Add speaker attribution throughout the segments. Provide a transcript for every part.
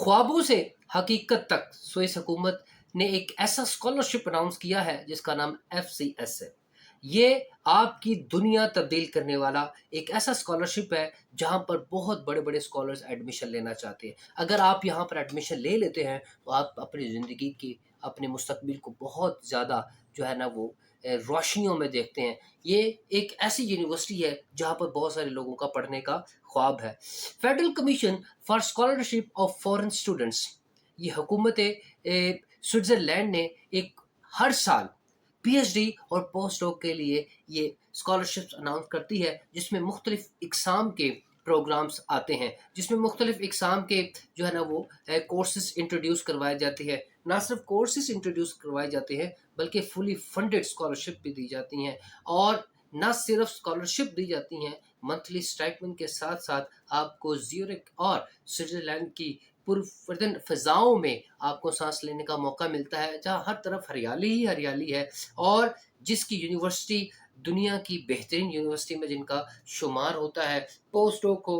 Speaker 1: ख्वाबों से हकीकत तक स्विस हुकूमत ने एक ऐसा स्कॉलरशिप अनाउंस किया है जिसका नाम FCS है। ये आपकी दुनिया तब्दील करने वाला एक ऐसा स्कॉलरशिप है जहाँ पर बहुत बड़े-बड़े स्कॉलर्स एडमिशन लेना चाहते हैं। अगर आप यहाँ पर एडमिशन ले लेते हैं तो आप अपनी ज़िंदगी की, अपने मुस्तकबिल को बहुत ज़्यादा जो है ना वो रोशनियों में देखते हैं। ये एक ऐसी यूनिवर्सिटी है जहाँ पर बहुत सारे लोगों का पढ़ने का ख्वाब है। Federal commission for scholarship of foreign students, ये हुकूमत स्विट्ज़रलैंड ने एक हर साल पीएचडी और पोस्ट डॉक के लिए ये स्कॉलरशिप्स अनाउंस करती है, जिसमें मुख्तलिफ इकसाम के प्रोग्राम्स आते हैं, जिसमें मुख्तलिफ इकसाम के जो है ना वो कोर्सेज इंट्रोड्यूस करवाए जाते हैं। ना सिर्फ कोर्सेज इंट्रोड्यूस करवाए जाते हैं बल्कि फुली फंडेड स्कॉलरशिप भी दी जाती हैं। और ना सिर्फ स्कॉलरशिप दी जाती हैं, मंथली स्टाइपेंड के साथ साथ आपको ज़्यूरिख और स्विट्ज़रलैंड की पुरफर्दन फ़िज़ाओं में आपको साँस लेने का मौका मिलता है, जहाँ हर तरफ हरियाली ही हरियाली है और जिसकी यूनिवर्सिटी दुनिया की बेहतरीन यूनिवर्सिटी में जिनका शुमार होता है। पोस्ट डॉक हो,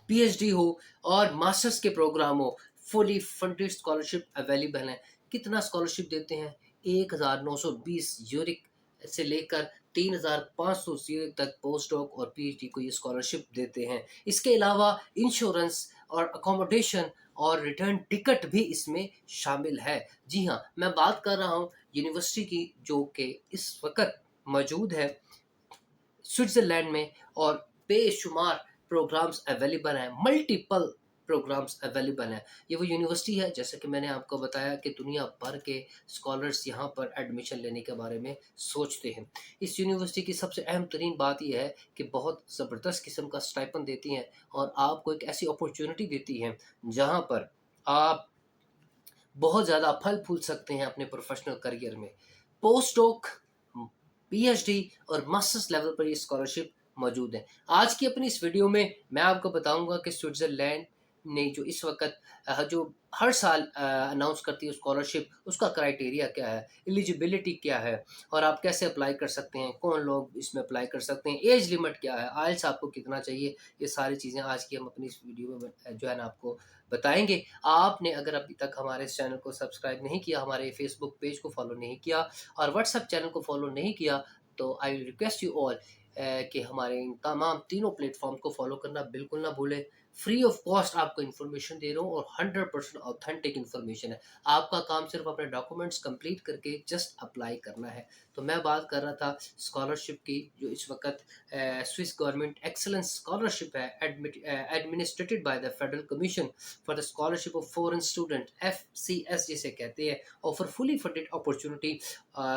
Speaker 1: पीएचडी हो और मास्टर्स के प्रोग्राम हो, फुली फंडेड स्कॉलरशिप अवेलेबल हैं। कितना स्कॉलरशिप देते हैं? 1920 यूरिक से लेकर 3500 यूरिक तक पोस्ट डॉक और पीएचडी को ये स्कॉलरशिप देते हैं। इसके अलावा इंश्योरेंस और अकोमोडेशन और रिटर्न टिकट भी इसमें शामिल है। जी हाँ, मैं बात कर रहा हूँ यूनिवर्सिटी की जो कि इस वक़्त मौजूद है स्विट्ज़रलैंड में और बेशुमार प्रोग्राम्स अवेलेबल हैं, मल्टीपल प्रोग्राम्स अवेलेबल हैं। ये वो यूनिवर्सिटी है जैसे कि मैंने आपको बताया कि दुनिया भर के स्कॉलर्स यहाँ पर एडमिशन लेने के बारे में सोचते हैं। इस यूनिवर्सिटी की सबसे अहम तरीन बात ये है कि बहुत ज़बरदस्त किस्म का स्टाइपेंड देती हैं और आपको एक ऐसी अपॉर्चुनिटी देती हैं जहाँ पर आप बहुत ज़्यादा फल-फूल सकते हैं अपने प्रोफ़ेशनल करियर में। पोस्ट डॉक, पीएचडी और मास्टर्स लेवल पर ये स्कॉलरशिप मौजूद है। आज की अपनी इस वीडियो में मैं आपको बताऊँगा कि स्विट्ज़रलैंड ने जो इस वक़्त जो हर साल अनाउंस करती है स्कॉलरशिप, उसका क्राइटेरिया क्या है, एलिजिबिलिटी क्या है और आप कैसे अप्लाई कर सकते हैं, कौन लोग इसमें अप्लाई कर सकते हैं, एज लिमिट क्या है, आइल्स आपको कितना चाहिए, ये सारी चीज़ें आज की हम अपनी इस वीडियो में जो है ना आपको बताएँगे। आपने अगर अभी तक हमारे इस चैनल को सब्सक्राइब नहीं किया, हमारे फेसबुक पेज को फॉलो नहीं किया और व्हाट्सएप चैनल को फॉलो नहीं किया, तो आई रिक्वेस्ट यू ऑल कि हमारे इन तमाम तीनों प्लेटफ़ॉर्म को फ़ॉलो करना बिल्कुल ना भूलें। फ्री ऑफ कॉस्ट आपको इन्फॉर्मेशन दे रहा हूँ और 100% ऑथेंटिक इन्फॉर्मेशन है। आपका काम सिर्फ़ अपने डॉक्यूमेंट्स कंप्लीट करके जस्ट अप्लाई करना है। तो मैं बात कर रहा था स्कॉलरशिप की जो इस वक़्त स्विस गवर्नमेंट एक्सीलेंस स्कॉलरशिप है administrated by the federal commission for the scholarship of foreign student FCS जिसे कहते हैं, offer fully funded opportunity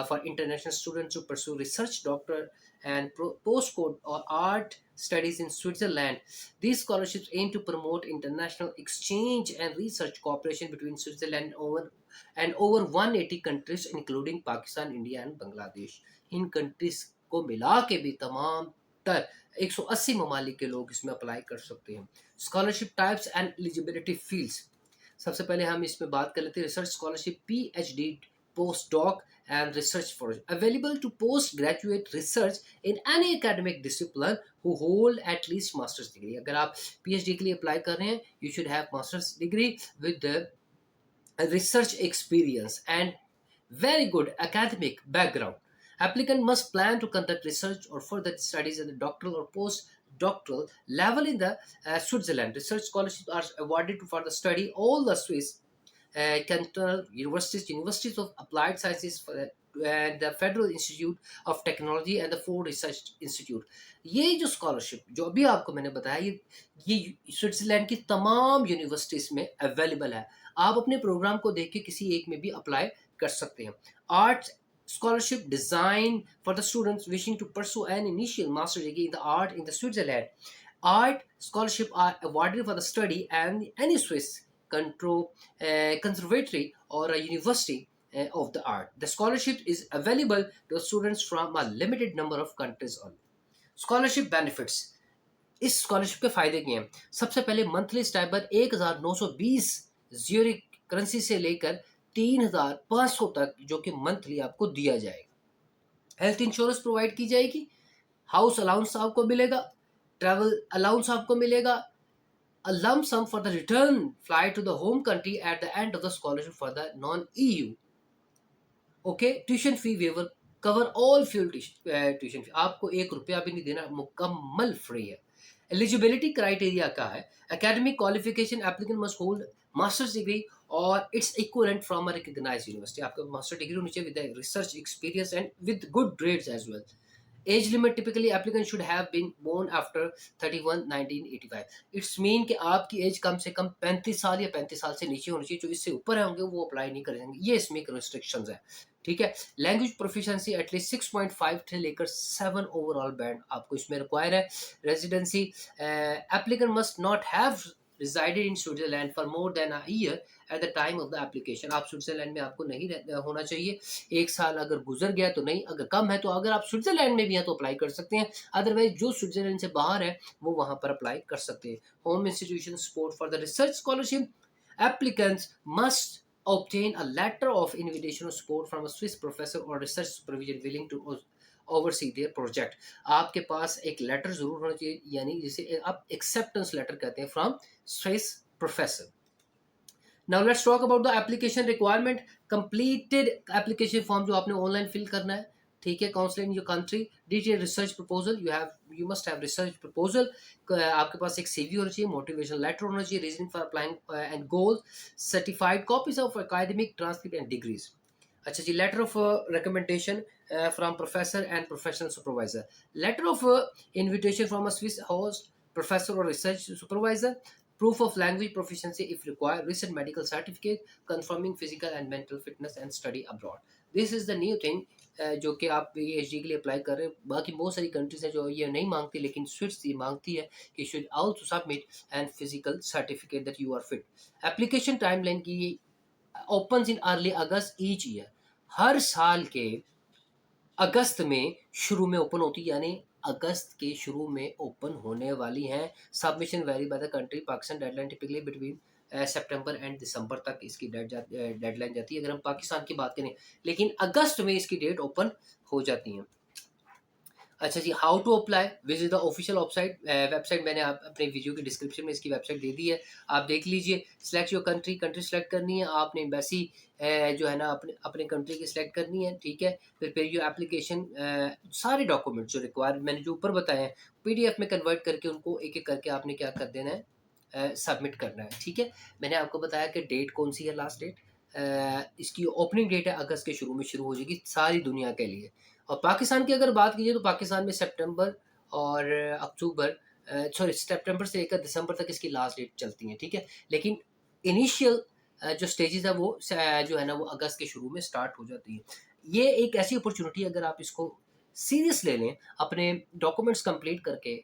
Speaker 1: for international students to pursue research, doctor, and postcode or art studies in Switzerland. These scholarships aim to promote international exchange and research cooperation between Switzerland and over 180 countries, including Pakistan, India, and Bangladesh. In countries को मिला के भी तमाम तर 180 ममालिक के लोग इसमें अप्लाई कर सकते हैं। Scholarship types and eligibility fields, सबसे पहले हम इसमें बात कर लेते हैं research scholarship PhD postdoc and research project available to postgraduate research in any academic discipline who hold at least master's degree। अगर आप PhD के लिए अप्लाई कर रहे हैं, you should have master's degree with the research experience and very good academic background. Applicant must plan to conduct research or further studies at the doctoral or postdoctoral level in the Switzerland. Research scholarships are awarded for the study all the Swiss cantonal universities, universities of applied sciences and the Federal Institute of Technology and the Ford Research Institute। ये जो scholarship जो अभी आपको मैंने बताया ये Switzerland की तमाम यूनिवर्सिटीज में अवेलेबल है। आप अपने प्रोग्राम को देख के किसी एक में भी अप्लाई कर सकते हैं। Art scholarship designed for the students wishing to pursue an initial master's degree in the art in the Switzerland. Art scholarship are awarded for the study and any Swiss conservatory or a university of the art. The scholarship is available to students from a limited number of countries only. Scholarship benefits, इस scholarship के फायदे क्या हैं? सबसे पहले monthly stipend 1920 Zurich currency से लेकर 3500 तक जो कि मंथली आपको दिया जाएगा। हेल्थ इंश्योरेंस प्रोवाइड की जाएगी, हाउस अलाउंस आपको मिलेगा, ट्रैवल अलाउंस आपको मिलेगा, a lump sum for the return flight to the home country at the end of the scholarship for the non-EU. Okay, tuition fee waiver cover all full tuition fee, आपको एक रुपया भी नहीं देना, मुकम्मल free है। एलिजिबिलिटी क्राइटेरिया का है, academic qualification applicant must hold masters degree और its equivalent from a recognised university. आपका मास्टर डिग्री होनी चाहिए with research experience and with good grades as well. Age limit typically applicant should have been born after 31 1985। It's mean कि आपकी as कम से कम 35 साल या 35 साल से नीचे होनी चाहिए। जो इससे ऊपर होंगे वो अप्लाई नहीं करेंगे, ये इसमें एक रिस्ट्रिक्शंस है। ठीक है, लैंग्वेज प्रोफिशिएंसी एटलीस्ट 6.5 से लेकर 7 ओवरऑल बैंड आपको इसमें रिक्वायर है। Residency, applicant must not have resided in Switzerland for more than a year at the time of the application। आप स्विट्जरलैंड में आपको नहीं होना चाहिए, एक साल अगर गुजर गया तो नहीं, अगर कम है तो अगर आप स्विट्जरलैंड में भी हैं तो अप्लाई कर सकते हैं, अदरवाइज जो स्विट्जरलैंड से बाहर है वो वहां पर अप्लाई कर सकते हैं। Home institution support for the research scholarship, applicants must obtain a letter of invitation or support from a Swiss professor or research supervisor willing to oversee their project। आपके पास एक लेटर जरूर होना चाहिए, यानी जिसे आप एक्सेप्टेंस लेटर कहते हैं, from Swiss professor. Now let's talk about the application requirement. Completed application form जो आपने ऑनलाइन फिल करना है, ठीक है। Counselling your country, detail research proposal, you must have research proposal. आपके पास एक सीवी होना चाहिए, मोटिवेशनल लेटर होना चाहिए, reasoning for applying and goal, certified copies of academic transcript and degrees. अच्छा जी, letter of recommendation from professor and professional supervisor, letter of invitation from a Swiss host professor और research supervisor, proof of language proficiency if required, recent medical certificate confirming physical and mental fitness and study abroad। this is the new thing जो कि आप PhD के लिए apply कर रहे हैं। बाकी बहुत सारी कंट्रीज हैं जो ये नहीं मांगती, लेकिन स्विट्स ये मांगती है कि should also submit and physical certificate that you are fit. Application timeline की opens in early August each year, हर साल के अगस्त में शुरू में ओपन होती है, यानी अगस्त के शुरू में ओपन होने वाली हैं। Submission vary by the country. Pakistan deadline typically between September and December तक इसकी डेडलाइन जाती है अगर हम पाकिस्तान की बात करें, लेकिन अगस्त में इसकी डेट ओपन हो जाती है। अच्छा जी, how to apply, visit the official website मैंने आप अपने वीडियो के डिस्क्रिप्शन में इसकी वेबसाइट दे दी है, आप देख लीजिए। Select your country, country select करनी है आपने, एम्बेसी जो है ना अपने अपने कंट्री की सिलेक्ट करनी है, ठीक है। फिर जो एप्लीकेशन सारे डॉक्यूमेंट जो रिक्वायर मैंने जो ऊपर बताए हैं PDF में कन्वर्ट करके उनको एक एक करके आपने क्या कर देना है, सबमिट करना है, ठीक है। मैंने आपको बताया कि डेट कौन सी है, लास्ट डेट इसकी ओपनिंग डेट है अगस्त के शुरू में शुरू हो जाएगी सारी दुनिया के लिए। और पाकिस्तान की अगर बात कीजिए तो पाकिस्तान में सितंबर और अक्टूबर, सॉरी सितंबर से लेकर दिसंबर तक इसकी लास्ट डेट चलती है, ठीक है। लेकिन इनिशियल जो स्टेजेस है वो जो है ना वो अगस्त के शुरू में स्टार्ट हो जाती है। ये एक ऐसी अपॉर्चुनिटी अगर आप इसको सीरियस ले लें, अपने डॉक्यूमेंट्स कंप्लीट करके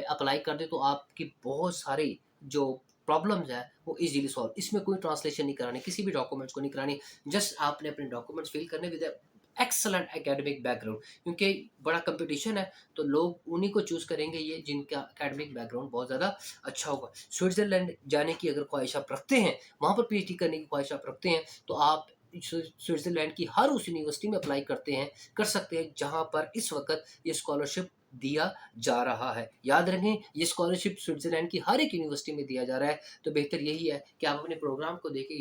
Speaker 1: अप्लाई कर दें, तो आपकी बहुत सारी जो प्रॉब्लम्स है वो इजीली सॉल्व। इसमें कोई ट्रांसलेशन नहीं करानी, किसी भी डॉक्यूमेंट्स को नहीं करानी, जस्ट आपने अपने डॉक्यूमेंट्स फिल करने विद एक्सलेंट एकेडमिक बैकग्राउंड, क्योंकि बड़ा कंपटीशन है तो लोग उन्हीं को चूज करेंगे ये जिनका एकेडमिक बैकग्राउंड बहुत ज़्यादा अच्छा होगा। स्विट्जरलैंड जाने की अगर ख्वाहिश आप रखते हैं, वहाँ पर PhD करने की ख्वाहिश आप रखते हैं, तो आप स्विट्जरलैंड की हर उस यूनिवर्सिटी में अप्लाई कर सकते हैं जहाँ पर इस वक्त ये स्कॉलरशिप दिया जा रहा है। याद रखें, ये स्कॉलरशिप स्विट्जरलैंड की हर एक यूनिवर्सिटी में दिया जा रहा है, तो बेहतर यही है कि आप अपने प्रोग्राम को देके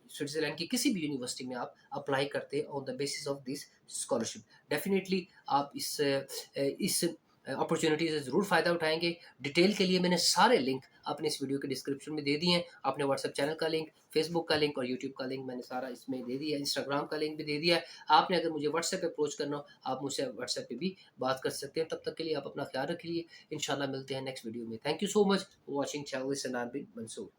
Speaker 1: स्विट्जरलैंड की किसी भी यूनिवर्सिटी में आप अप्लाई करते हैं on the basis of this scholarship. Definitely आप इस अपॉर्चुनिटी से ज़रूर फ़ायदा उठाएंगे। डिटेल के लिए मैंने सारे लिंक अपने इस वीडियो के डिस्क्रिप्शन में दे दिए हैं। आपने व्हाट्सएप चैनल का लिंक, फेसबुक का लिंक और यूट्यूब का लिंक मैंने सारा इसमें दे दिया है, इंस्टाग्राम का लिंक भी दे दिया है। आपने अगर मुझे व्हाट्सएप पे अप्रोच करना हो, आप मुझसे व्हाट्सएप पे भी बात कर सकते हैं। तब तक के लिए आप अपना ख्याल रखिए, इंशाल्लाह मिलते हैं नेक्स्ट वीडियो में। Thank you so much for watching channel, I've been Mansoor।